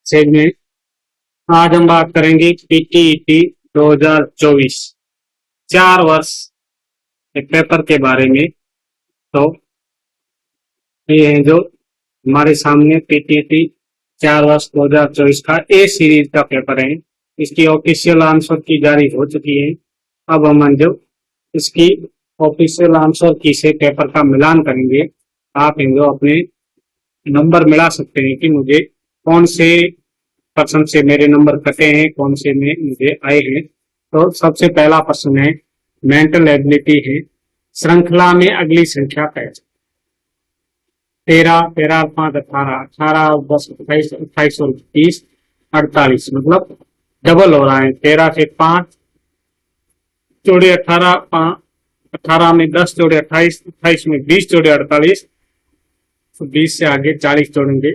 Segment. आज हम बात करेंगे पीटीईटी 2024 4 वर्ष के पेपर के बारे में। तो ये है जो हमारे सामने पीटीईटी 4 वर्ष 2024 का ए सीरीज का पेपर है। इसकी ऑफिशियल आंसर की जारी हो चुकी है। अब हम जो इसकी ऑफिशियल आंसर की से पेपर का मिलान करेंगे। आप जो अपने नंबर मिला सकते हैं कि मुझे कौन से प्रश्न से मेरे नंबर कटे हैं, कौन से में मुझे आए हैं। तो सबसे पहला प्रश्न है, मेंटल एबिलिटी है, श्रृंखला में अगली संख्या तय। 13, 13, 5, 18, 18, 10, 28, 28 और 30, 48, मतलब डबल हो रहा है। 13 से 5 जोड़े 18, 18 में 10 जोड़े 28, 28 में 20 जोड़े 48, तो 20 से आगे 40 जोड़ेंगे।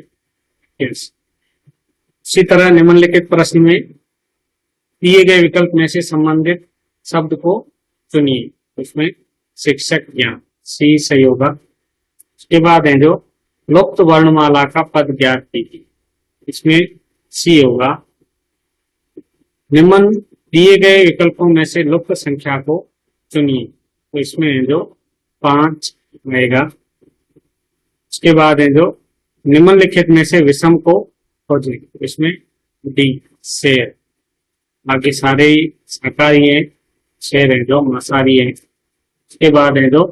इसी तरह निम्नलिखित प्रश्न में दिए गए विकल्प में से संबंधित शब्द को चुनिए। उसमें शिक्षक ज्ञान, सी सही होगा। उसके बाद है जो लुप्त वर्णमाला का पद ज्ञात कीजिए, इसमें सी होगा। निम्न दिए गए विकल्पों में से लुप्त संख्या को चुनिए, तो इसमें है जो 5 रहेगा। उसके बाद है जो निम्नलिखित में से विषम को खोजें, इसमें डी शेर। बाकी सारे ही शाकाहारी है, शेर है जो मांसाहारी है। उसके बाद है जो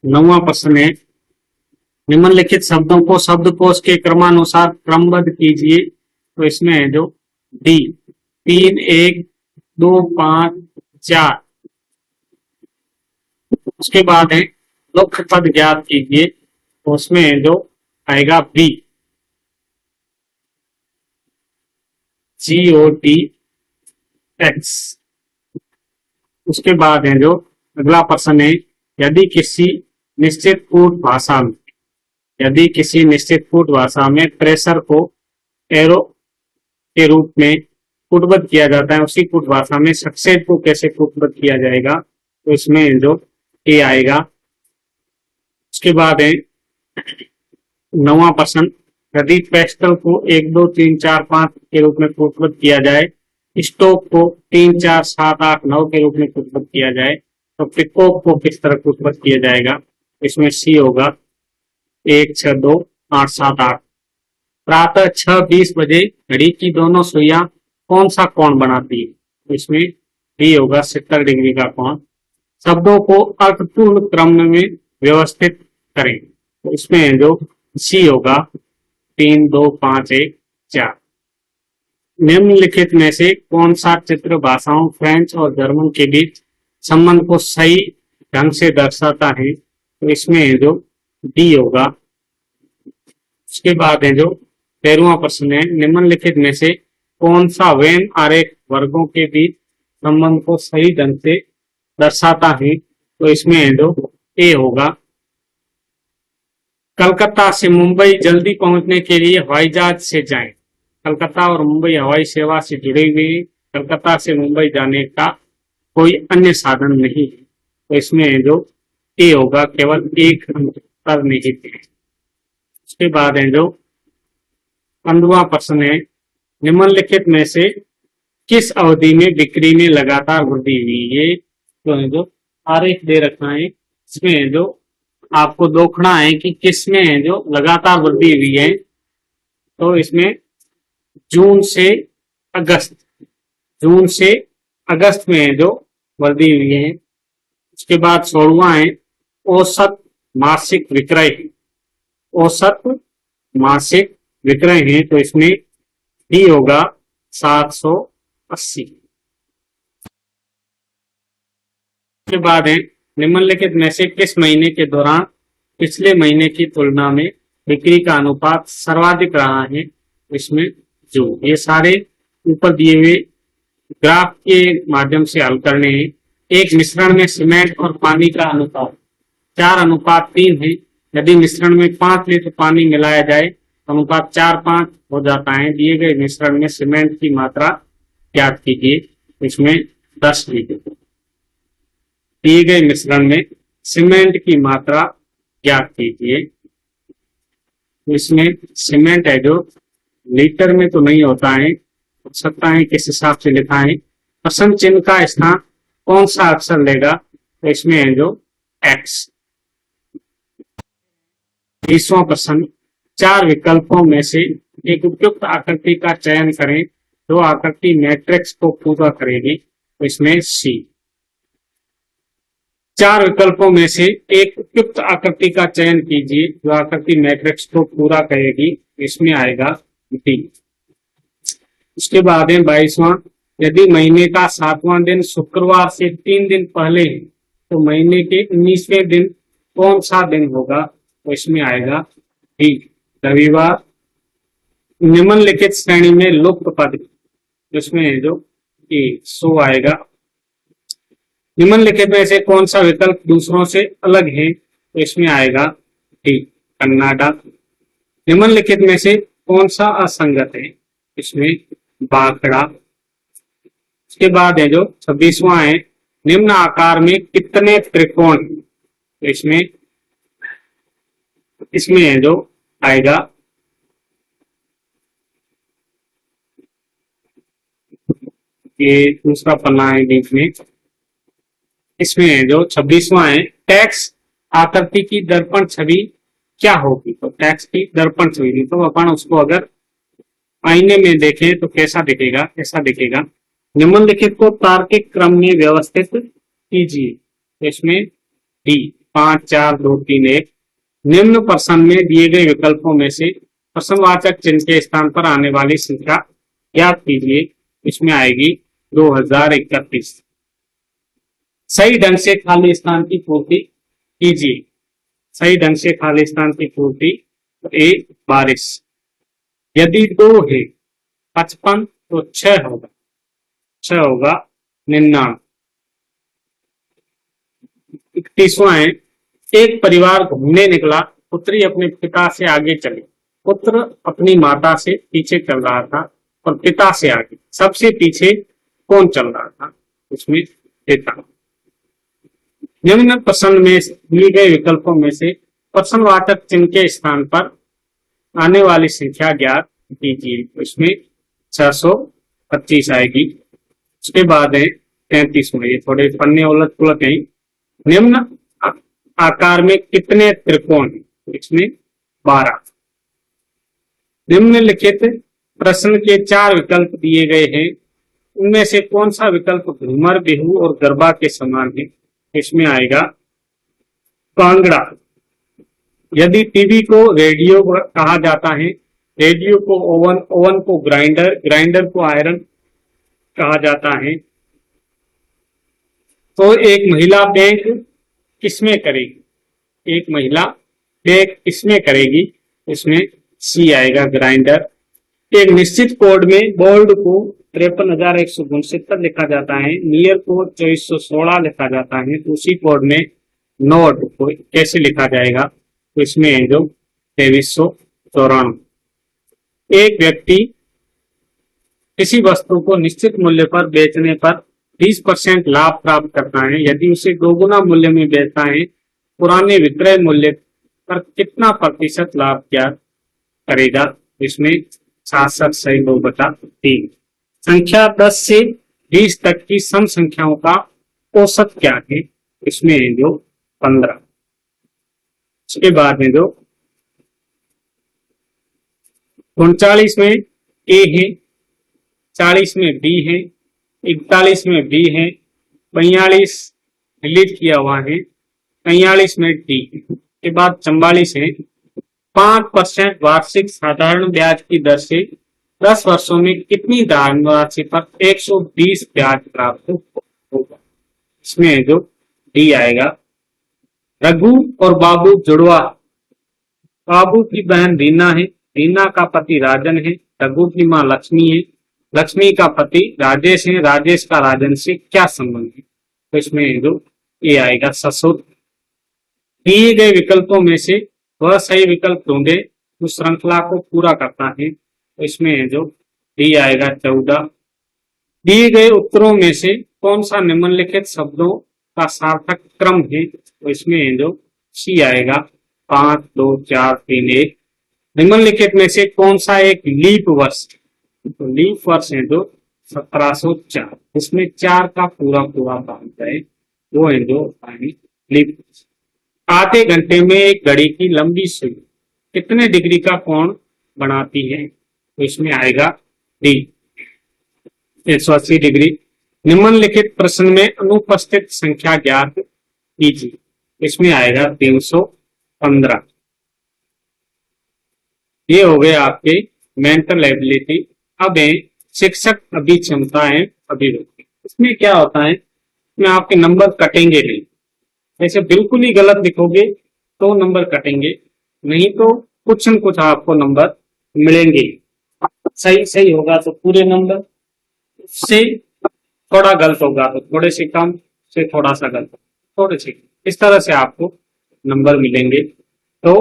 9वां प्रश्न है, निम्नलिखित शब्दों को शब्दकोश के क्रमानुसार क्रमबद्ध कीजिए, तो इसमें है जो डी 3, 1, 2, 5, 4। उसके बाद है लुप्त पद ज्ञात कीजिए, तो उसमें है जो आएगा बी GOTX। उसके बाद है जो अगला प्रश्न है, यदि किसी निश्चित कूट भाषा में प्रेशर को एरो के रूप में कूटबद्ध किया जाता है, उसी कूट भाषा में सक्सेट को कैसे कूटबद्ध किया जाएगा, तो इसमें जो ए आएगा। उसके बाद है 9वां प्रश्न, यदि पेस्टल को 1, 2, 3, 4, 5 के रूप में कूटबद्ध किया जाए, स्टोक को 3, 4, 7, 8, 9 के रूप में कूटबद्ध किया जाए, तो पिकॉक को किस तरह कूटबद्ध किया जाएगा, इसमें सी होगा 1, 6, 2, 8, 7, 8। प्रातः 6:20 बजे घड़ी की दोनों सुइयां कौन सा कोण बनाती है, तो इसमें डी होगा 70 डिग्री का कोण। शब्दों को अर्थपूर्ण क्रम में व्यवस्थित करें, तो इसमें जो सी होगा 3, 2, 5, 1, 4। निम्नलिखित में से कौन सा चित्र भाषाओं फ्रेंच और जर्मन के बीच संबंध को सही ढंग से दर्शाता है, तो इसमें जो डी होगा। उसके बाद है जो 13वां प्रश्न है, निम्नलिखित में से कौन सा वेन आरेख वर्गों के बीच संबंध को सही ढंग से दर्शाता है, तो इसमें है जो ए होगा। कलकत्ता से मुंबई जल्दी पहुंचने के लिए हवाई जहाज से जाएं। कलकत्ता और मुंबई हवाई सेवा से जुड़े हुए हैं। कलकत्ता से मुंबई जाने का कोई अन्य साधन नहीं है, तो इसमें जो ए होगा, केवल एक अंतर निहित है। उसके बाद है जो 15वां प्रश्न है, निम्नलिखित में से किस अवधि में बिक्री में लगातार वृद्धि हुई। ये तो है जो आरेख दे रखा है, इसमें जो आपको देखना है कि किसमें है जो लगातार वृद्धि हुई है, तो इसमें जून से अगस्त में है जो वृद्धि हुई है। उसके बाद 16वां है, औसत मासिक विक्रय है, तो इसमें डी होगा 780। उसके बाद है, निम्नलिखित में से किस महीने के दौरान पिछले महीने की तुलना में बिक्री का अनुपात सर्वाधिक रहा है, इसमें जून। ये सारे ऊपर दिए हुए ग्राफ के माध्यम से हल करने हैं। एक मिश्रण में सीमेंट और पानी का अनुपात 4:3 है। यदि मिश्रण में 5 लीटर पानी मिलाया जाए, अनुपात 4:5 हो जाता है। दिए गए मिश्रण में सीमेंट की मात्रा ज्ञात कीजिए, इसमें 10 लीटर। दिए गए मिश्रण में सीमेंट की मात्रा ज्ञात कीजिए, इसमें सीमेंट है जो लीटर में तो नहीं होता है, हो सकता है किस हिसाब से लिखा है। प्रश्न चिन्ह का स्थान कौन सा अक्षर लेगा, तो इसमें है जो एक्स। 20वां प्रश्न, चार विकल्पों में से एक उपयुक्त आकृति का चयन करें जो आकृति मैट्रिक्स को पूरा करेगी, तो इसमें सी। चार विकल्पों में से एक उपयुक्त आकृति का चयन कीजिए जो आकृति मैट्रिक्स को पूरा करेगी, इसमें आएगा डी। उसके बाद है 22वां, यदि महीने का 7वां दिन शुक्रवार से 3 दिन पहले है तो महीने के 19वें दिन कौन सा दिन होगा, तो इसमें आएगा डी, रविवार। निम्नलिखित श्रेणी में लुप्त पद, जिसमें जो सो आएगा। निम्नलिखित में से कौन सा विकल्प दूसरों से अलग है, तो इसमें आएगा डी, कन्नाडा। निम्नलिखित में से कौन सा असंगत है, इसमें बांकड़ा। उसके बाद है जो 26वां है, निम्न आकार में कितने त्रिकोण, तो इसमें है जो आएगा ये दूसरा पन्ना है बीच में, इसमें जो 26वां है, टैक्स आकृति की दर्पण छवि क्या होगी, तो टैक्स की दर्पण छवि। तो अपन उसको अगर आईने में देखें तो कैसा दिखेगा, ऐसा दिखेगा। निम्नलिखित को तार्किक क्रम में व्यवस्थित कीजिए, इसमें डी, 5 4 2 3 1। निम्न प्रश्न में दिए गए विकल्पों में से प्रश्नवाचक चिन्ह के स्थान पर आने वाली संख्या ज्ञात कीजिए, इसमें आएगी 2031। सही ढंग से खाली स्थान की पूर्ति कीजिए, सही ढंग से खाली स्थान की पूर्ति, ए बारिश। यदि 2 है 55 तो 6 होगा, 6 होगा 99। 31वां है, एक परिवार घूमने निकला, पुत्री अपने पिता से आगे चली। पुत्र अपनी माता से पीछे चल रहा था और पिता से आगे, सबसे पीछे कौन चल रहा था, उसमें पिता। निम्न प्रश्न में दिए गए विकल्पों में से प्रश्नवाचक चिन्ह के स्थान पर आने वाली संख्या ज्ञात कीजिए, इसमें 625 आएगी। उसके बाद है 33वां, ये थोड़े पन्ने उलट पुलट हैं। निम्न आकार में कितने त्रिकोण, इसमें 12। निम्नलिखित प्रश्न के 4 विकल्प दिए गए हैं, उनमें से कौन सा विकल्प घूमर, बिहू और गरबा के समान है, इसमें आएगा कांगड़ा। यदि टीवी को रेडियो कहा जाता है, रेडियो को ओवन, ओवन को ग्राइंडर, ग्राइंडर को आयरन कहा जाता है, तो एक महिला बैंक किसमें करेगी, एक महिला बैंक किसमें करेगी, इसमें सी आएगा, ग्राइंडर। एक निश्चित कोड में बोल्ड को 53,169 लिखा जाता है, नियर को 2416 लिखा जाता है, तो उसी कोड में नोट को कैसे लिखा जाएगा, तो इसमें है जो 2394। एक व्यक्ति किसी वस्तु को निश्चित मूल्य पर बेचने पर 20% लाभ प्राप्त करता है, यदि उसे 2 गुना मूल्य में बेचता है, पुराने विक्रय मूल्य पर कितना प्रतिशत लाभ क्या करेगा, इसमें 66 सही 2/3। संख्या 10 से 20 तक की सम संख्याओं का औसत क्या है, इसमें जो 15। उसके बाद में जो 39 में ए है, 40 में बी है, 41 में बी है, 45 डिलीट किया हुआ है, 43 में डी के बाद 44 है। 5% वार्षिक साधारण ब्याज की दर से 10 वर्षों में कितनी धनराशि पर 120 ब्याज प्राप्त होगा, इसमें जो डी आएगा। रघु और बाबू जुड़वा, बाबू की बहन रीना है, रीना का पति राजन है, रघु की मां लक्ष्मी है, लक्ष्मी का पति राजेश है, राजेश का राजन से क्या संबंध है, तो इसमें जो ये आएगा ससुर। दिए गए विकल्पों में से वह सही विकल्प ढूंढे जो श्रृंखला को पूरा करता है, तो इसमें जो डी आएगा 14। दिए गए उत्तरों में से कौन सा निम्नलिखित शब्दों का सार्थक क्रम है, तो इसमें जो सी आएगा 5 2 4 3 1। निम्नलिखित में से कौन सा एक लीप वर्ष, तो लीप वर्ष है जो 1704, इसमें 4 का पूरा पूरा भाग है, वो है जो लीप। आधे घंटे में एक घड़ी की लंबी सुई कितने डिग्री का कोण बनाती है, तो इसमें आएगा डी 180 डिग्री। निम्नलिखित प्रश्न में अनुपस्थित संख्या ज्ञात कीजिए, इसमें आएगा 315। ये हो गए आपके मेंटल एबिलिटी। अब है शिक्षक अभिक्षमताएं अभिरुचि। इसमें क्या होता है, इसमें आपके नंबर कटेंगे नहीं, ऐसे बिल्कुल ही गलत लिखोगे तो नंबर कटेंगे, नहीं तो कुछ न कुछ आपको नंबर मिलेंगे। सही सही होगा तो पूरे नंबर, से थोड़ा गलत होगा तो थोड़े से कम, से थोड़ा सा गलत, थोड़े से, इस तरह से आपको नंबर मिलेंगे। तो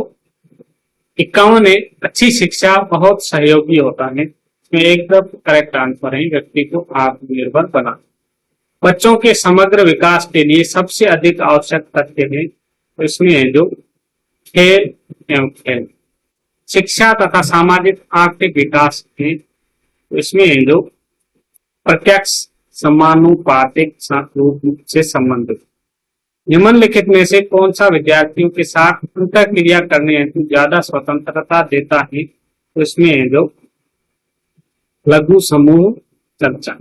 51 है अच्छी शिक्षा बहुत सहयोगी होता है, इसमें एकदम करेक्ट आंसर है व्यक्ति को आत्मनिर्भर बना। बच्चों के समग्र विकास के लिए सबसे अधिक आवश्यक तथ्य है, तो इसमें है जो खेल एवं खेल। शिक्षा तथा सामाजिक आर्थिक विकास है, तो इसमें है जो प्रत्यक्ष समानुपातिक रूप से संबंधित। निम्नलिखित में से कौन सा विद्यार्थियों के साथ अंतःक्रिया करने हेतु ज्यादा स्वतंत्रता देता है, तो इसमें है जो लघु समूह चर्चा।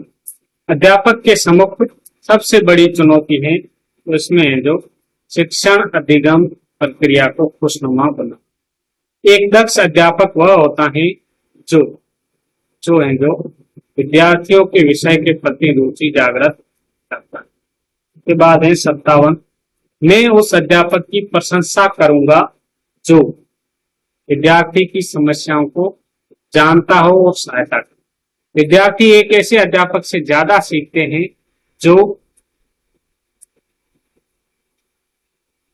अध्यापक के सम्मुख सबसे बड़ी चुनौती है, तो इसमें है जो शिक्षण अधिगम प्रक्रिया को खुशनुमा बना। एक दक्ष अध्यापक वह होता है जो जो है जो विद्यार्थियों के विषय के प्रति रुचि जागृत करता है। के बाद है 57, मैं उस अध्यापक की प्रशंसा करूंगा जो विद्यार्थी की समस्याओं को जानता हो और सहायता करे। विद्यार्थी एक ऐसे अध्यापक से ज्यादा सीखते हैं जो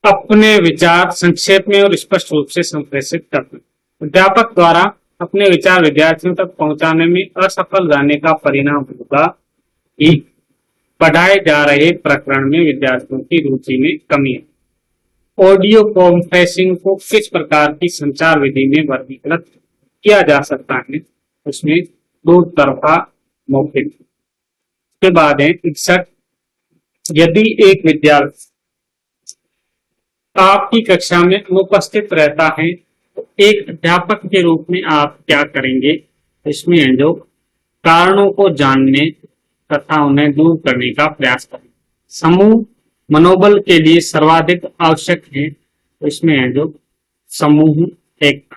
अपने विचार संक्षेप में और स्पष्ट रूप से संप्रेषित करते हैं। अध्यापक द्वारा अपने विचार विद्यार्थियों तक पहुंचाने में असफल रहने का परिणाम होगा कि पढ़ाए जा रहे प्रकरण में विद्यार्थियों की रुचि में कमी है। ऑडियो कॉन्फ्रेंसिंग को किस प्रकार की संचार विधि में वर्गीकृत किया जा सकता है, उसमें दो तरफा मौखिक। उसके बाद है 61, यदि एक विद्यार्थी आपकी कक्षा में अनुपस्थित रहता है तो एक अध्यापक के रूप में आप क्या करेंगे, इसमें है जो कारणों को जानने तथा उन्हें दूर करने का प्रयास करें। समूह मनोबल के लिए सर्वाधिक आवश्यक है, तो इसमें है जो समूह एक।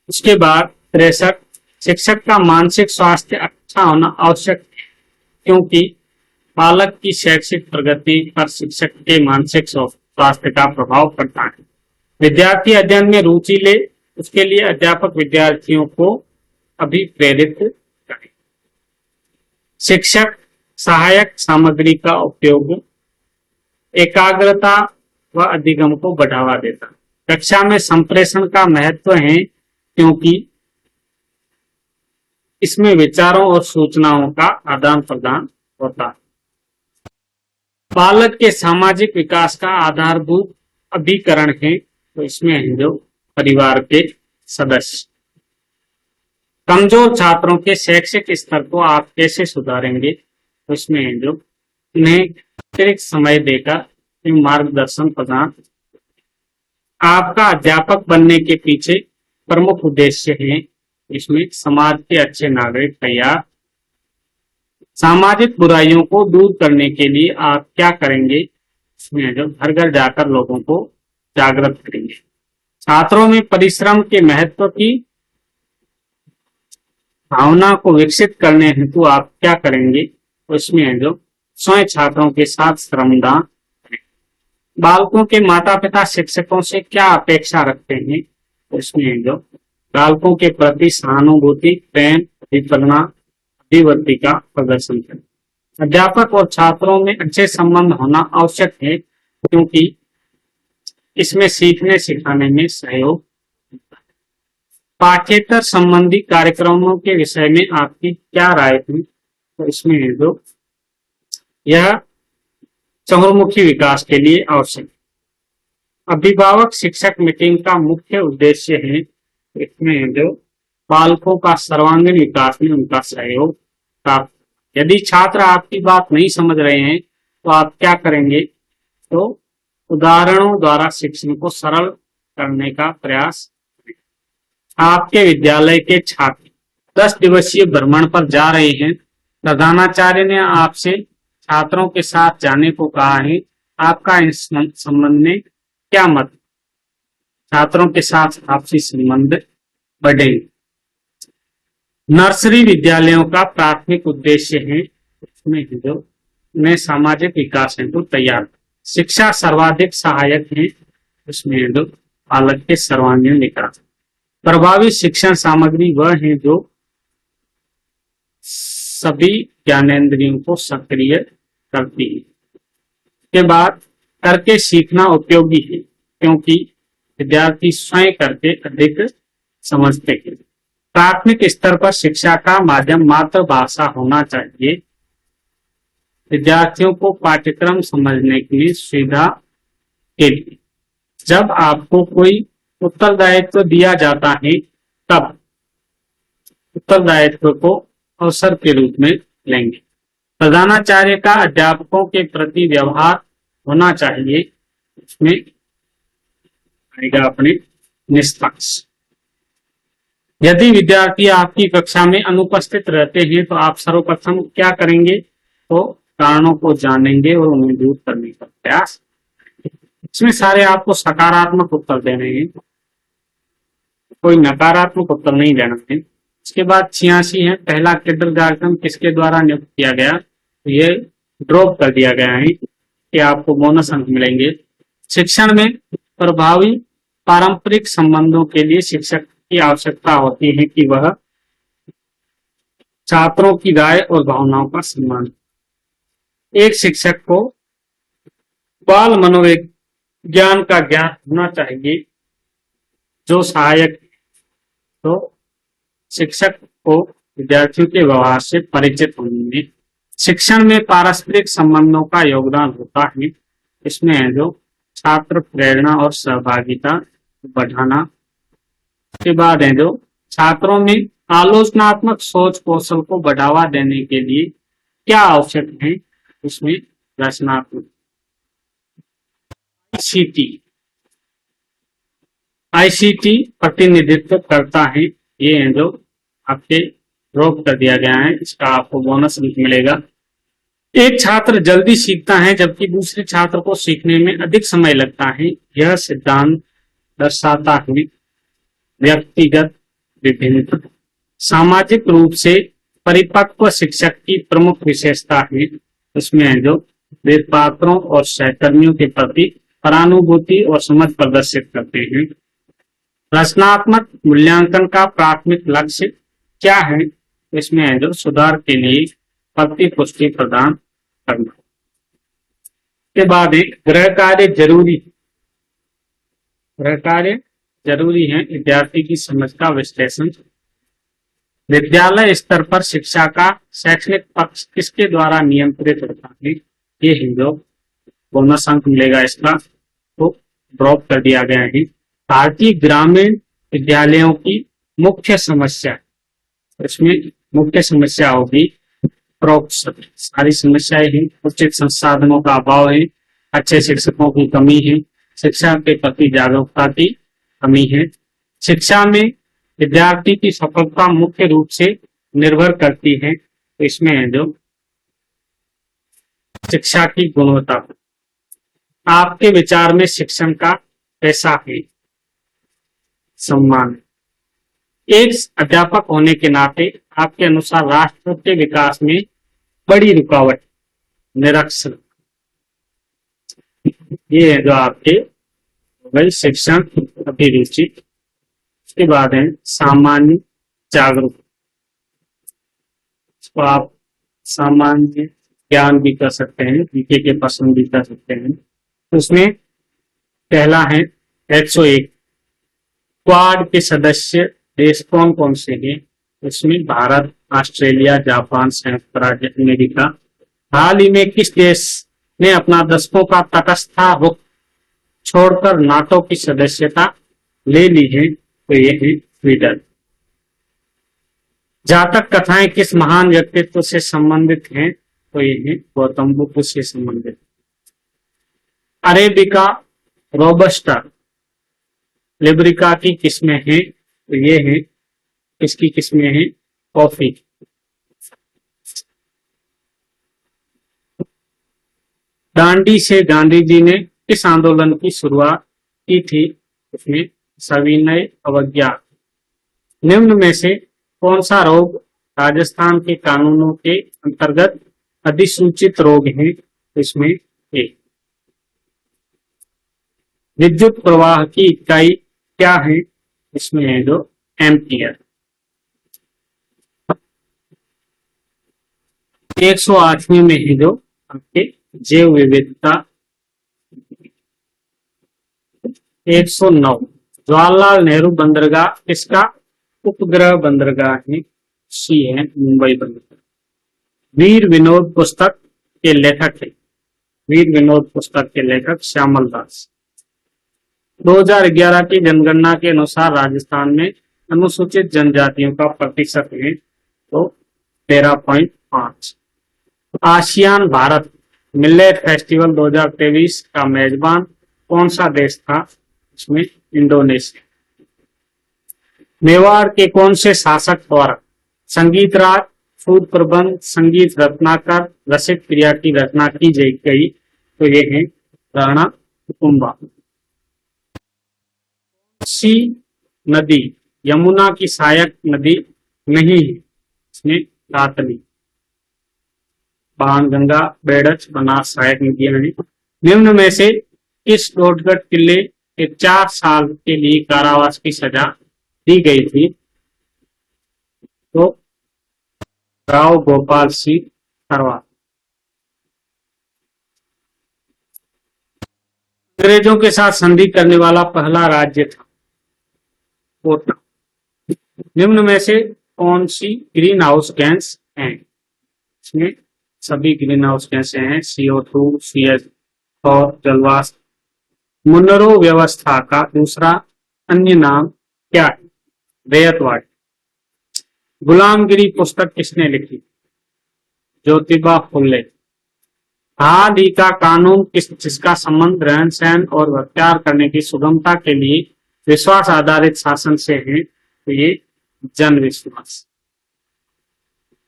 उसके बाद 63, शिक्षक का मानसिक स्वास्थ्य अच्छा होना आवश्यक है क्योंकि बालक की शैक्षिक प्रगति पर शिक्षक के मानसिक स्वास्थ्य का प्रभाव पड़ता है। विद्यार्थी अध्ययन में रुचि ले, उसके लिए अध्यापक विद्यार्थियों को अभिप्रेरित करें। शिक्षक सहायक सामग्री का उपयोग एकाग्रता व अधिगम को बढ़ावा देता है। कक्षा में संप्रेषण का महत्व है क्योंकि इसमें विचारों और सूचनाओं का आदान प्रदान होता है। बालक के सामाजिक विकास का आधारभूत अभिकरण है, तो इसमें है जो परिवार के सदस्य। कमजोर छात्रों के शैक्षिक स्तर को आप कैसे सुधारेंगे, तो इसमें है जो उन्हें अतिरिक्त समय देकर मार्गदर्शन प्रदान। आपका अध्यापक बनने के पीछे प्रमुख उद्देश्य है, इसमें समाज के अच्छे नागरिक तैयार। सामाजिक बुराइयों को दूर करने के लिए आप क्या करेंगे, इसमें जो घर घर जाकर लोगों को जागृत करेंगे। छात्रों में परिश्रम के महत्व की भावना को विकसित करने हेतु आप क्या करेंगे, उसमें है जो स्वयं छात्रों के साथ श्रमदान करें। बालकों के माता पिता शिक्षकों से क्या अपेक्षा रखते हैं, उसमें है जो बालकों के प्रति सहानुभूति, प्रेम, अभिवृद्धि का प्रदर्शन करें। अध्यापक और छात्रों में अच्छे संबंध होना आवश्यक है क्योंकि इसमें सीखने सिखाने में सहयोग होता है। पाठ्येतर संबंधी कार्यक्रमों के विषय में आपकी क्या राय है, तो इसमें है जो यह चहुर्मुखी विकास के लिए आवश्यक है। अभिभावक शिक्षक मीटिंग का मुख्य उद्देश्य है इसमें जो बालकों का सर्वांगीण विकास में उनका सहयोग प्राप्त। यदि छात्र आपकी बात नहीं समझ रहे हैं तो आप क्या करेंगे, तो उदाहरणों द्वारा शिक्षण को सरल करने का प्रयास करें। आपके विद्यालय के छात्र 10 दिवसीय भ्रमण पर जा रहे हैं। प्रधानाचार्य ने आपसे छात्रों के साथ जाने को कहा है। आपका इस संबंध में क्या मत? छात्रों के साथ आपसी संबंध बढ़ेंगे। नर्सरी विद्यालयों का प्राथमिक उद्देश्य है इसमें जो उन्हें सामाजिक विकास हेतु तैयार। शिक्षा सर्वाधिक सहायक है उसमें जो बालक के सर्वांगीण विकास। प्रभावी शिक्षण सामग्री वह है जो सभी ज्ञानेंद्रियों को सक्रिय करती है। के बाद करके सीखना उपयोगी है क्योंकि विद्यार्थी स्वयं करके अधिक समझते हैं। प्राथमिक स्तर पर शिक्षा का माध्यम मातृभाषा होना चाहिए। विद्यार्थियों को पाठ्यक्रम समझने की सुविधा के लिए जब आपको कोई उत्तरदायित्व दिया जाता है तब उत्तरदायित्व को अवसर के रूप में लेंगे। प्रधानाचार्य का अध्यापकों के प्रति व्यवहार होना चाहिए, इसमें आएगा अपने निष्पक्ष। यदि विद्यार्थी आपकी कक्षा में अनुपस्थित रहते हैं तो आप सर्वप्रथम क्या करेंगे, तो कारणों को जानेंगे और उन्हें दूर करने का प्रयास। इसमें सारे आपको सकारात्मक उत्तर देने हैं, कोई नकारात्मक उत्तर नहीं देना है। इसके बाद 86 है, पहला किंडरगार्टन किसके द्वारा नियुक्त किया गया, तो ये ड्रॉप कर दिया गया है कि आपको बोनस अंक मिलेंगे। शिक्षण में प्रभावी पारंपरिक संबंधों के लिए शिक्षक की आवश्यकता होती है कि वह छात्रों की राय और भावनाओं का सम्मान। एक शिक्षक को बाल मनोविज्ञान का ज्ञान होना चाहिए जो सहायक। तो शिक्षक को विद्यार्थियों के व्यवहार से परिचित होने में। शिक्षण में पारस्परिक संबंधों का योगदान होता है, इसमें है जो छात्र प्रेरणा और सहभागिता बढ़ाना। के बाद है जो छात्रों में आलोचनात्मक सोच कौशल को बढ़ावा देने के लिए क्या आवश्यक है, इसमें रचनात्मक। आईसीटी प्रतिनिधित्व करता है, ये है जो आपके ड्रॉप कर दिया गया है, इसका आपको बोनस मिलेगा। एक छात्र जल्दी सीखता है जबकि दूसरे छात्र को सीखने में अधिक समय लगता है। यह सिद्धांत दर्शाता है व्यक्तिगत विभिन्नता। सामाजिक रूप से परिपक्व शिक्षक की प्रमुख विशेषता है, इसमें है जो वे पात्रों और सहकर्मियों के प्रति परानुभूति और समझ प्रदर्शित करते हैं। रचनात्मक मूल्यांकन का प्राथमिक लक्ष्य क्या है, इसमें है जो सुधार के लिए प्रतिपुष्टि प्रदान करना। के बाद एक गृह कार्य जरूरी। गृह कार्य जरूरी है विद्यार्थी की समझ का विश्लेषण। विद्यालय स्तर पर शिक्षा का शैक्षणिक पक्ष किसके द्वारा नियंत्रित होता है, ये है जो बोनस अंक मिलेगा, इसका तो ड्रॉप कर दिया गया है। भारतीय ग्रामीण विद्यालयों की मुख्य समस्या, इसमें मुख्य समस्या होगी सारी समस्याएं हैं। उचित संसाधनों का अभाव है, अच्छे शिक्षकों की कमी है, शिक्षा के प्रति जागरूकता की कमी है। शिक्षा में विद्यार्थी की सफलता मुख्य रूप से निर्भर करती है, तो इसमें है जो शिक्षा की गुणवत्ता। आपके विचार में शिक्षण का कैसा है सम्मान। एक अध्यापक होने के नाते आपके अनुसार राष्ट्र के विकास में बड़ी रुकावट निरक्षर, ये है जो आपके वही शिक्षण अभिरुचि। उसके बाद है सामान्य जागरूक, इसको आप सामान्य ज्ञान भी कर सकते हैं, जीके के पसंद भी कर सकते हैं। उसमें पहला है 101 क्वाड के सदस्य देश कौन कौन से हैं, इसमें भारत, ऑस्ट्रेलिया, जापान, संयुक्त राज्य अमेरिका। हाल ही में किस देश ने अपना दशकों का तटस्थ रुख छोड़कर नाटो की सदस्यता ले ली है, तो ये है स्वीडन। जातक कथाएं किस महान व्यक्तित्व से संबंधित हैं, तो ये है गौतम बुद्ध से संबंधित। अरेबिका, रोबस्टा, लिब्रिका की किस्में हैं, तो ये है किसकी किस्में हैं, कॉफी। दांडी से गांधी जी ने किस आंदोलन की शुरुआत की थी, उसमें सविनय अवज्ञा। निम्न में से कौन सा रोग राजस्थान के कानूनों के अंतर्गत अधिसूचित रोग है, इसमें एक। विद्युत प्रवाह की इकाई क्या है, इसमें है जो एम्पियर। 108वीं में है जो आपके जैव विविधता। 109 जवाहरलाल नेहरू बंदरगाह किसका उपग्रह बंदरगाह है, सी है मुंबई बंदरगाह। वीर विनोद पुस्तक के लेखक है, वीर विनोद पुस्तक के लेखक श्यामल दास। 2011 की जनगणना के अनुसार राजस्थान में अनुसूचित जनजातियों का प्रतिशत है तो 13.5। आसियान भारत मिलेट फेस्टिवल 2023 का मेजबान कौन सा देश था, इसमें इंडोनेशिया। मेवाड़ के कौन से शासक द्वारा संगीत राग, सूद प्रबंध, संगीत रत्नाकर, रसिक क्रिया की रचना की गई, तो ये है राणा कुंभा। सी नदी यमुना की सहायक नदी नहीं है, इसमें कातली। बाणगंगा, बेड़च, बनास सहायक नदियां हैं। निम्न में से किस लोटगढ़ किले के 4 साल के लिए कारावास की सजा दी गई थी, तो राव गोपाल सिंह खरवार। अंग्रेजों के साथ संधि करने वाला पहला राज्य था कोटा। निम्न में से कौन सी ग्रीन हाउस गैस है, इसमें सभी ग्रीन हाउस गैसें हैं, CO2, CH4, जलवाष्प। मुनरो व्यवस्था का दूसरा अन्य नाम क्या है, रैयतवाड़ी। गुलामगिरी पुस्तक किसने लिखी, ज्योतिबा फुले। हाल ही का कानून जिसका संबंध रहन सहन और व्यवहार करने की सुगमता के लिए विश्वास आधारित शासन से है, तो ये जन विश्वास।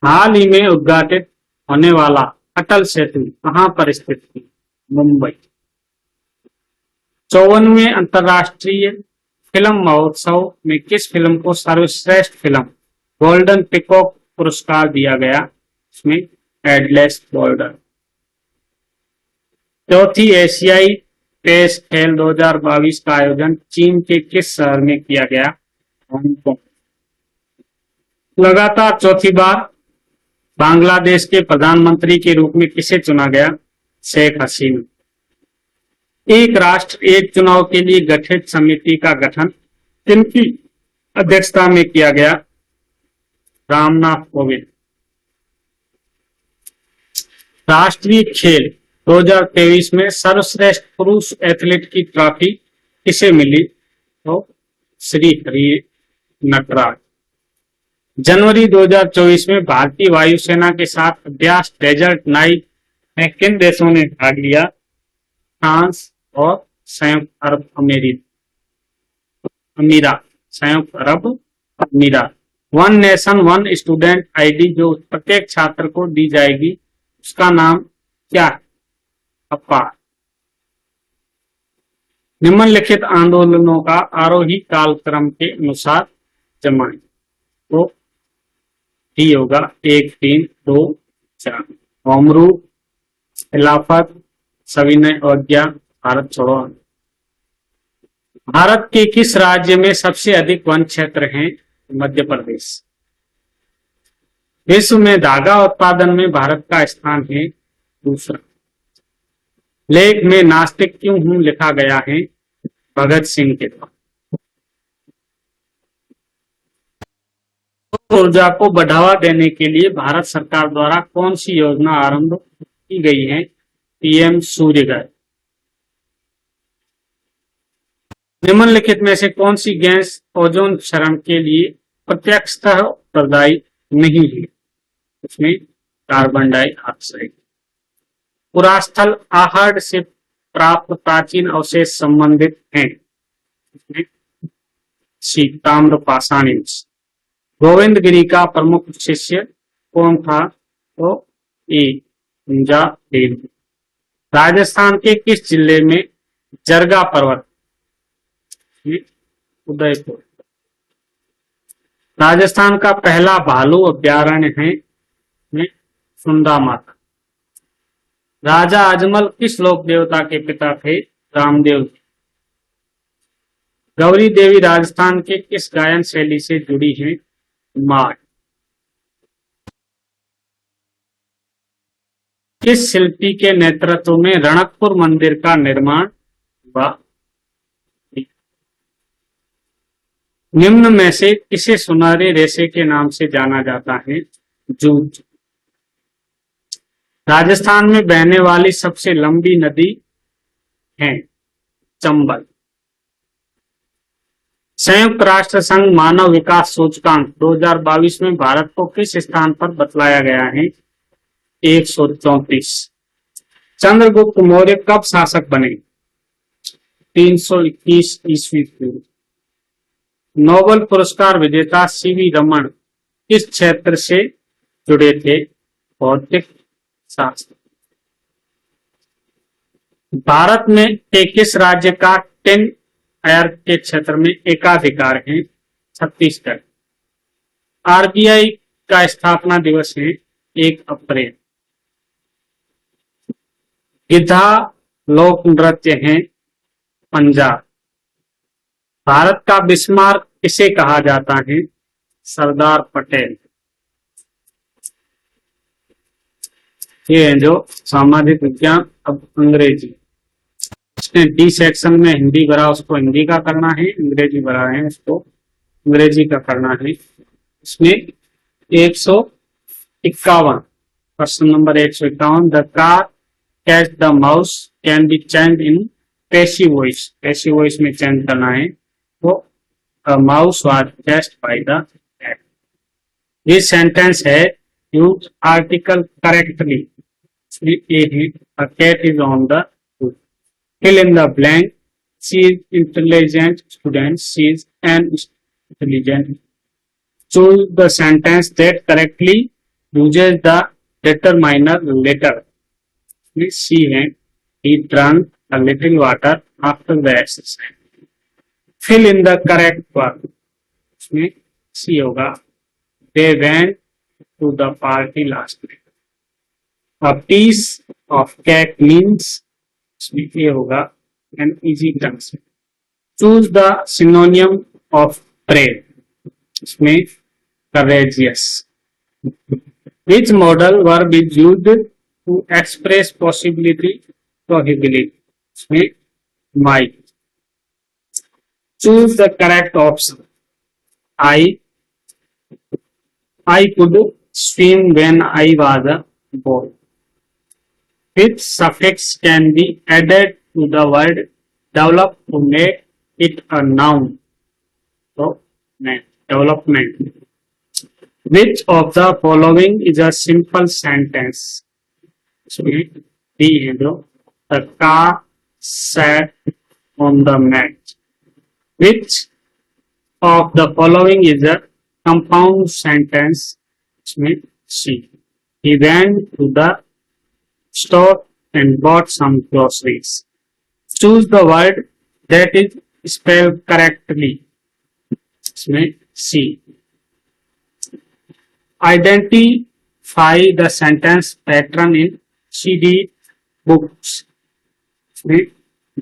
हाल ही में उद्घाटित होने वाला अटल सेतु कहां पर स्थित है, मुंबई। 54वें अंतर्राष्ट्रीय फिल्म महोत्सव में किस फिल्म को सर्वश्रेष्ठ फिल्म गोल्डन पिकॉक पुरस्कार दिया गया, इसमें एडलेस बॉर्डर। चौथी एशियाई पेस खेल 2022 का आयोजन चीन के किस शहर में किया गया, हांगकांग। लगातार चौथी बार बांग्लादेश के प्रधानमंत्री के रूप में किसे चुना गया, शेख हसीना। एक राष्ट्र एक चुनाव के लिए गठित समिति का गठन किनकी अध्यक्षता में किया गया, रामनाथ कोविंद। राष्ट्रीय खेल 2023 में सर्वश्रेष्ठ पुरुष एथलीट की ट्रॉफी किसे मिली, तो श्री हरि नटराज। जनवरी 2024 में भारतीय वायुसेना के साथ अभ्यास डेजर्ट नाइट में किन देशों ने भाग लिया, फ्रांस और संयुक्त अरब अमीरात, संयुक्त अरब अमीरात। One nation one student ID जो प्रत्येक छात्र को दी जाएगी उसका नाम क्या है, अपार। निम्नलिखित आंदोलनों का आरोही कालक्रम के अनुसार जमाएं, तो ही होगा 1, 3, 2, 4। होम रूल, खिलाफत, सविनय अवज्ञा, भारत छोड़ो। भारत के किस राज्य में सबसे अधिक वन क्षेत्र हैं, मध्य प्रदेश। विश्व में धागा उत्पादन में भारत का स्थान है दूसरा। लेख में नास्तिक क्यों हूं लिखा गया है, भगत सिंह के द्वारा। ऊर्जा को बढ़ावा देने के लिए भारत सरकार द्वारा कौन सी योजना आरंभ की गई है, PM सूर्यघर। निम्नलिखित में से कौन सी गैस ओजोन क्षरण के लिए प्रत्यक्षतः उत्तरदायी नहीं है? उसमें कार्बन डाइऑक्साइड। पुरास्थल आहड़ से प्राप्त प्राचीन अवशेष संबंधित हैं? उसमें सी ताम्र पाषाण। गोविंद गिरी का प्रमुख शिष्य कौन था? तो ए कुंजा देव। राजस्थान के किस जिले में जरगा पर्वत? उदयपुर। राजस्थान का पहला भालू अभ्यारण्य है सुंदा माता। राजा अजमल किस लोक देवता के पिता थे? रामदेव। गौरी देवी राजस्थान के किस गायन शैली से जुड़ी है? मार। किस शिल्पी के नेतृत्व में रणकपुर मंदिर का निर्माण हुआ? निम्न में से किसे सुनहरे रेशे के नाम से जाना जाता है? जूट। राजस्थान में बहने वाली सबसे लंबी नदी है चंबल। संयुक्त राष्ट्र संघ मानव विकास सूचकांक 2022 में भारत को किस स्थान पर बतलाया गया है? 134। चंद्रगुप्त मौर्य कब शासक बने? 321 ईस्वी पूर्व। नोबेल पुरस्कार विजेता सीवी रमन किस क्षेत्र से जुड़े थे? भौतिक शास्त्र। भारत में किस राज्य का टेन एयर के क्षेत्र में एकाधिकार है? छत्तीसगढ़। आरबीआई का स्थापना दिवस है 1 अप्रैल। गिद्धा लोक नृत्य है पंजाब। भारत का बिस्मार्क किसे कहा जाता है? सरदार पटेल। ये है जो सामाजिक विज्ञान। अब अंग्रेजी, इसमें डी सेक्शन में हिंदी भरा, उसको हिंदी का करना है, अंग्रेजी भरा है उसको अंग्रेजी का करना है। इसमें 151 question number 151, the car catch the mouse can be change in passive voice. Passive voice में चेंज करना है तो mouse was catched by the cat. This sentence है यूज आर्टिकल करेक्टली। ए है a cat is on the roof. Fill in the blank. She is intelligent student. She is an intelligent. Choose the sentence that correctly uses the determiner letter. She है he drank a little water after the exercise. Fill in the correct word. इसमें C होगा they went to the party last night. A piece of cake means ये होगा an easy translation. Choose the synonym of bread. इसमें courageous. Which modal verb is used to express possibility, probability? इसमें might. Choose the correct option. I could swim when I was a boy. Which suffix can be added to the word develop to make it a noun? So, development. Which of the following is a simple sentence? So, D है जो the car sat on the mat. Which of the following is a compound sentence? इसमें C. He went to the store and bought some groceries. Choose the word that is spelled correctly. इसमें C. Identify the sentence pattern in CD books. इसमें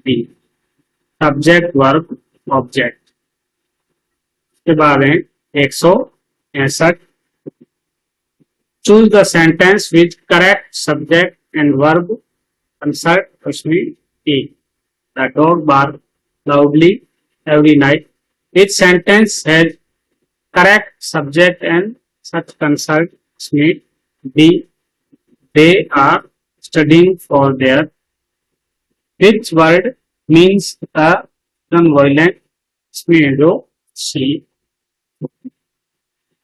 D. Subject, verb, object. इसके बाद है 161. Choose the sentence with correct subject and verb. Consult इसमें A. The dog barks loudly every night. Each sentence has correct subject and such consult इसमें B. They are studying for their. Which word means a non violent, इसमें जो C.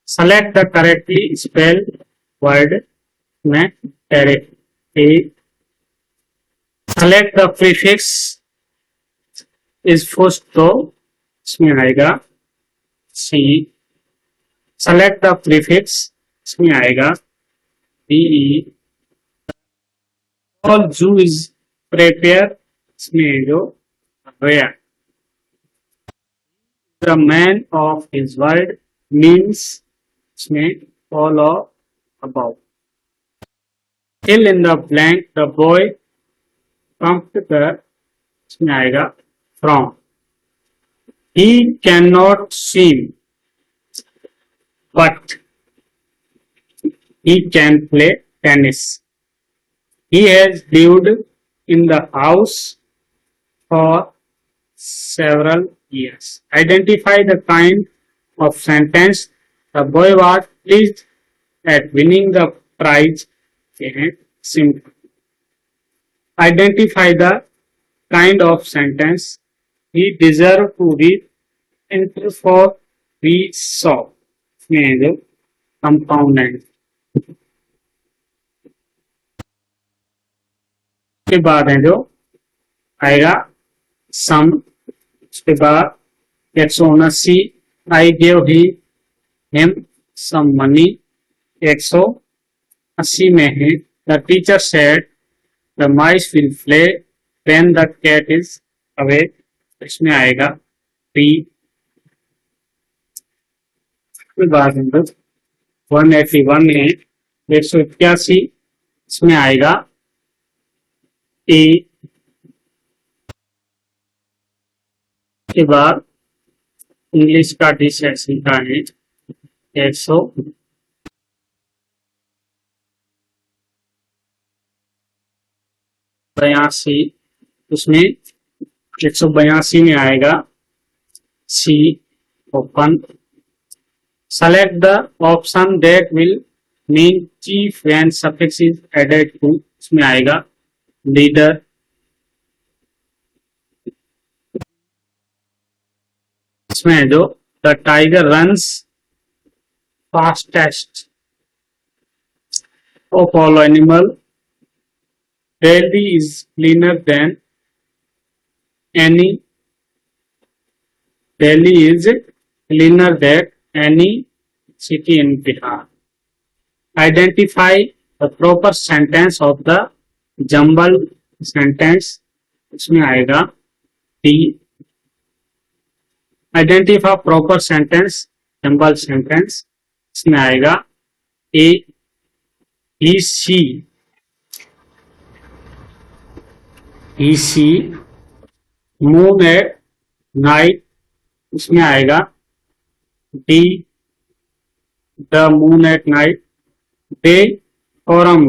Select the correctly spell word में टेरे A. Select the prefix is first, तो इसमें आएगा C. Select the prefix, इसमें आएगा D. All zoo is prepare, इसमें जो where. The man of his word means, इसमें all of about. Fill in the blank, the boy comed the, इसमें आएगा from. He can not swim but he can play tennis. He has lived in the house for several years. Identify the kind of sentence the boy was pleased at winning the prize. Simple. Identify the kind of sentence he deserved to be enter for we saw. Compound. के बाद है जो आएगा सम। उसके बाद 179 I give he him some money. 180 में है the teacher said the mice will play when the cat is away, इसमें आएगा पी। उसके बाद 181 है 181, इसमें आएगा ए। के बाद इंग्लिश का डिसेक्शन का है 182, उसमें 182 में आएगा C open. Select the option that will mean chief when suffix is added to, इसमें आएगा लीडर। इसमें जो the tiger runs fastest of all animal. Delhi is cleaner than any, Delhi is cleaner than any city in Bihar. Identify the proper sentence of the jumble sentence, इसमें आएगा D. Identify proper sentence jumble sentence, इसमें आएगा A. He see moon at night, इसमें आएगा D. The moon at night they forum.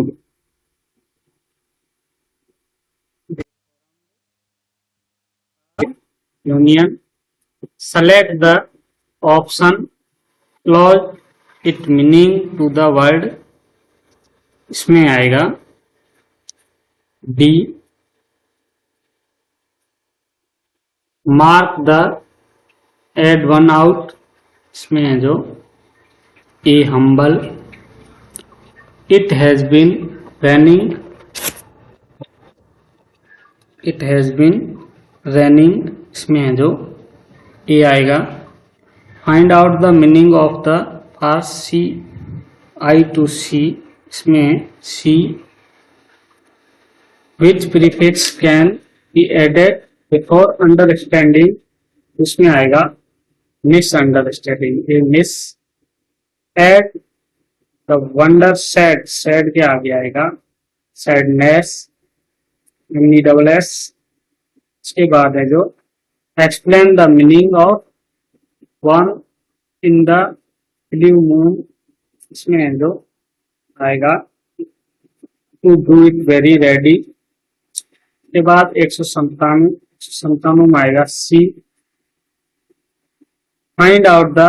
Union. Select the option close it meaning to the word, इसमें आएगा D. Mark the odd one out, इसमें है जो A humble. It has been running, it has been running, इसमें है जो A आएगा। Find out the meaning of the pass C I to C, इसमें C. Which prefix can be added before understanding, उसमें आएगा mis understanding, A mis. Add the wonder sad, sad के आगे आएगा सैडनेस, NESS। इसके बाद है जो explain the meaning of one in the blue moon, इसमें है जो आएगा to do it very ready. के बाद 197 में आएगा C. Find out the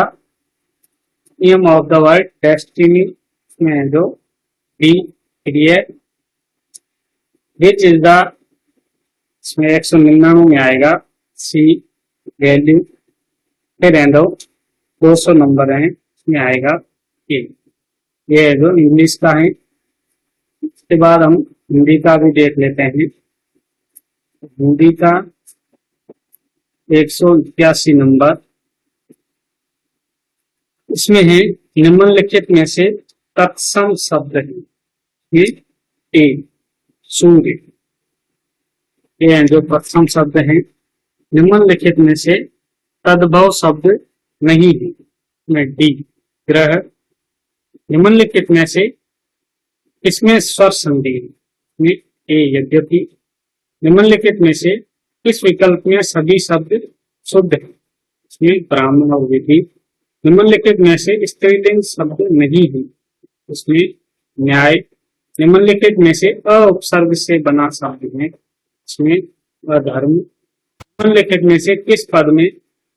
name of the word destiny, इसमें है जो D create. Which is the, इसमें 199 में आएगा सी वैल्यू, फिर है जो 200 नंबर है, इसमें आएगा ए। ये है जो इंग्लिश का है। उसके बाद हम हिंदी का भी देख लेते हैं। हिंदी का 181 नंबर, इसमें है निम्नलिखित में से तत्सम शब्द है। ये ए सूर्य, ये है जो तत्सम शब्द है। निम्नलिखित में से तद्भव शब्द नहीं है, में डी ग्रह। निम्नलिखित में से किसमें स्वर संधि है, में ए यद्यपि। निम्नलिखित में से किस विकल्प में सभी शब्द शुद्ध है, इसमें ब्राह्मण और विधि। निम्नलिखित में से स्त्रीलिंग शब्द नहीं है, उसमें न्याय। निम्नलिखित में से अ उपसर्ग से बना शब्द है, इसमें अधर्म। निम्नलिखित में से किस पद में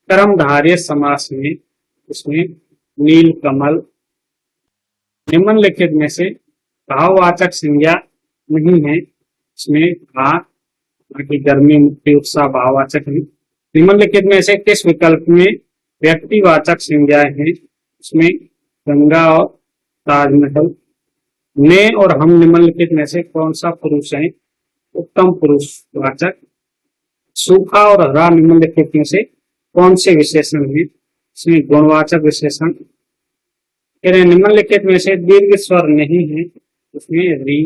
कर्मधारय समास है, उसमें नील कमल। निम्नलिखित में से भाववाचक संज्ञा नहीं है, इसमें भा, बाकी गर्मी मुक्ति उत्साह भाववाचक है। निम्नलिखित में से किस विकल्प में व्यक्तिवाचक संज्ञाएं हैं, उसमें गंगा और ताजमहल। ने और हम निम्नलिखित में से कौन सा पुरुष है, उत्तम पुरुष वाचक। सूखा और हरा निम्नलिखित में से कौन से विशेषण है, इसमें गुणवाचक विशेषण। फिर निम्नलिखित में से दीर्घ स्वर नहीं है, उसमें री।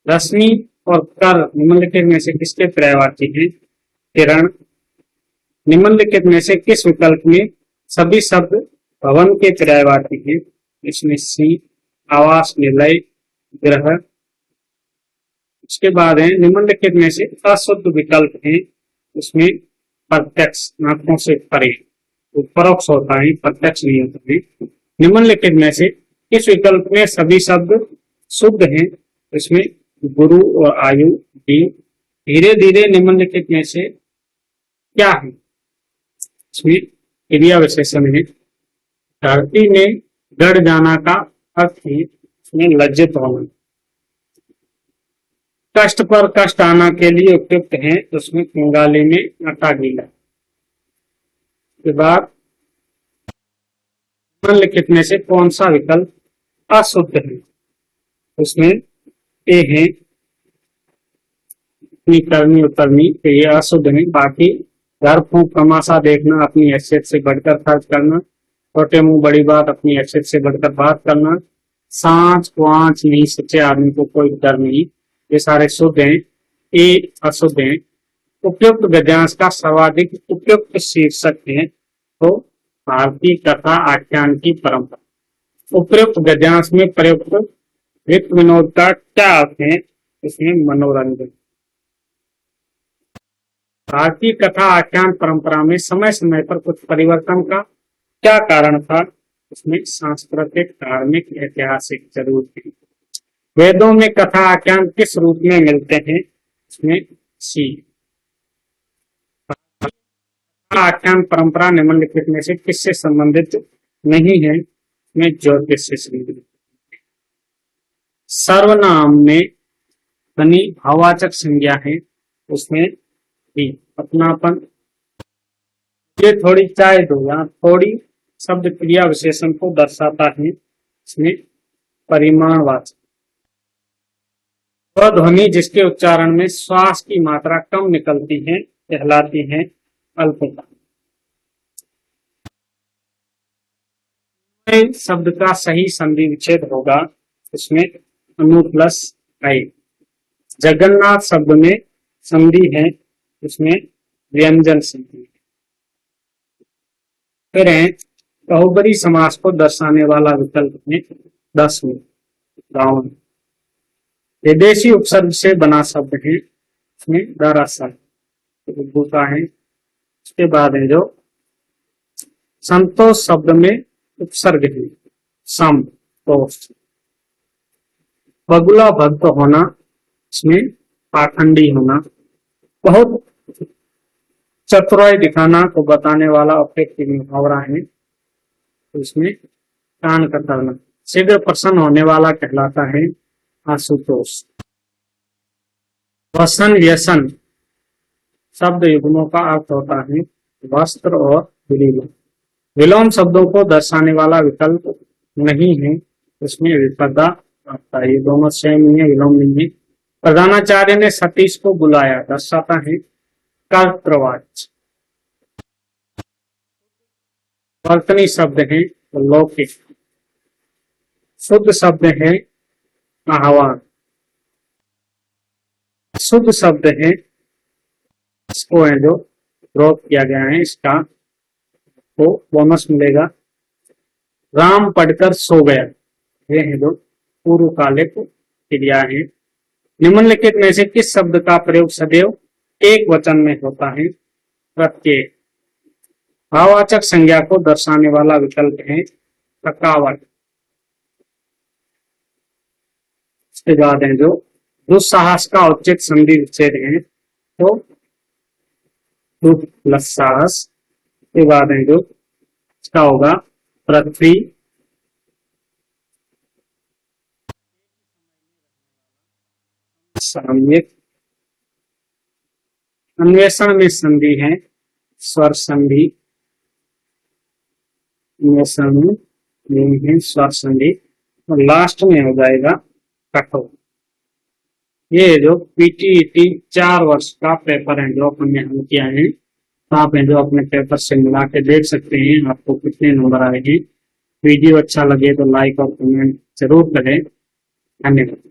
रश्मि और कर निम्नलिखित में से किसके पर्यायवाची है, किरण। निम्नलिखित में से किस विकल्प में सभी शब्द भवन के पर्यायवाची है, इसमें सी। आवास, निलय, ग्रह। उसके बाद है निम्नलिखित में से अशुद्ध विकल्प है, उसमें प्रत्यक्ष, आंखों से परे, तो परोक्ष होता है, प्रत्यक्ष नहीं होता है। निम्नलिखित में से किस विकल्प में सभी शब्द शुद्ध हैं, इसमें गुरु और आयु, डी। धीरे धीरे निम्नलिखित में से क्या है, इसमें क्रिया विशेषण है। धरती में गड़ जाना का अर्थ है, इसमें लज्जित होना। कष्ट पर कष्ट आना के लिए उपयुक्त है, उसमें कंगाली में आटा गीला। के बाद निम्नलिखित में से कौन सा विकल्प अशुद्ध है, उसमें ए है अपनी करनी उतरनी, तो ये अशुद्ध है। बाकी घर फूंक तमाशा देखना, अपनी हैसियत से बढ़कर खर्च करना, छोटे मुंह बड़ी बात, अपनी हैसियत से बढ़कर बात करना, सांच वाच नहीं, सच्चे आदमी को कोई डर नहीं, ये सारे शुद्ध हैं, ए अशुद्ध हैं। उपयुक्त गद्यांश का सर्वाधिक उपयुक्त शीर्षक है तो भारतीय कथा आख्यान की परंपरा। उपयुक्त गद्यांश में प्रयुक्त वित्त विनोद का क्या अर्थ है, इसमें मनोरंजन। भारतीय कथा आख्यान परंपरा में समय समय पर कुछ परिवर्तन का क्या कारण था, इसमें सांस्कृतिक, धार्मिक, ऐतिहासिक जरूर है। वेदों में कथा आख्यान किस रूप में मिलते हैं, इसमें सी। आख्यान परंपरा निम्नलिखित में से किससे संबंधित नहीं है, इसमें ज्योतिष से संबंधित। सर्वनाम में बनी भाववाचक संज्ञा है, उसमें भी अपनापन। ये थोड़ी चाय दो, यहाँ थोड़ी शब्द क्रिया विशेषण को दर्शाता है, इसमें परिमाणवाचक। ध्वनि जिसके उच्चारण में श्वास की मात्रा कम निकलती है कहलाती है अल्पता। शब्द का सही संधि विच्छेद होगा, इसमें अनु प्लस आई। जगन्नाथ शब्द में संधि है, इसमें व्यंजन संधि। फिर है बहुबरी समास को दर्शाने वाला विकल्प में 10 में गाँव। विदेशी उपसर्ग से बना शब्द है, इसमें दरअसल उर्दू का है। उसके बाद है जो संतोष शब्द में उपसर्ग है, सम तोष। बगुला भक्त होना, इसमें पाखंडी होना। बहुत चतुराई दिखाना को बताने वाला अपेक्षित मुहावरा है, इसमें कान कतरना। शीघ्र प्रसन्न होने वाला कहलाता है आशुतोष। वसन व्यसन शब्द युग्मों का अर्थ होता है वस्त्र और विलोम। विलोम शब्दों को दर्शाने वाला विकल्प नहीं है, उसमें विपदा आता है। ये दोनों सेम नहीं है, विलोम नहीं है। प्रधानाचार्य ने सतीश को बुलाया दर्शाता है कर्तृवाच्य। वर्तनी शब्द है लौकिक। शुद्ध शब्द है आह्वान। शुद्ध शब्द है, इसको है जो ड्रॉप किया गया है, इसका तो बोनस मिलेगा। राम पढ़कर सो गया, ये है जो पूर्वकालिक क्रिया है। निम्नलिखित में से किस शब्द का प्रयोग सदैव एक वचन में होता है? प्रत्येक। भाववाचक संज्ञा को दर्शाने वाला विकल्प है थकावट। इसके बाद है जो दुस्साहस का औचित्य संधि विच्छेद है तो दुस्साहस। के बाद है जो इसका होगा पृथ्वी। सामयिक। अन्वेषण में संधि है स्वर संधि। अन्वेषण में है स्वर संधि और लास्ट में हो जाएगा कठोर। ये जो पीटीईटी 4 वर्ष का पेपर है जो अपन ने हल किया है, तो आप जो अपने पेपर से मिला के देख सकते हैं आपको कितने नंबर आएंगे। वीडियो अच्छा लगे तो लाइक और कमेंट जरूर करें। धन्यवाद।